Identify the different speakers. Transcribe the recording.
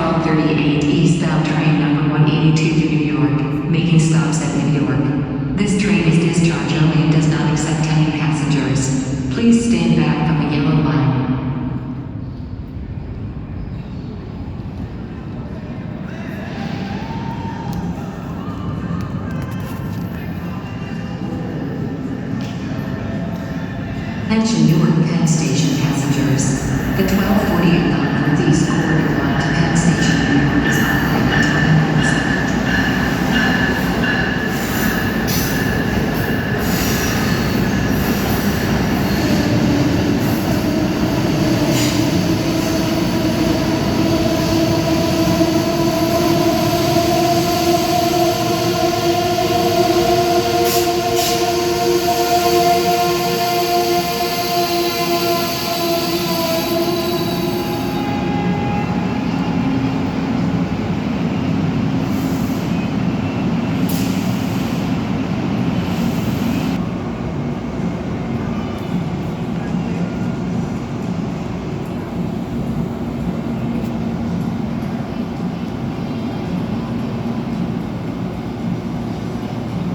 Speaker 1: 1238 eastbound train number 182 to New York, making stops at New York. This train is discharge only and does not accept any passengers. Please stand back from the yellow line. Attention Newark Penn Station passengers. The 12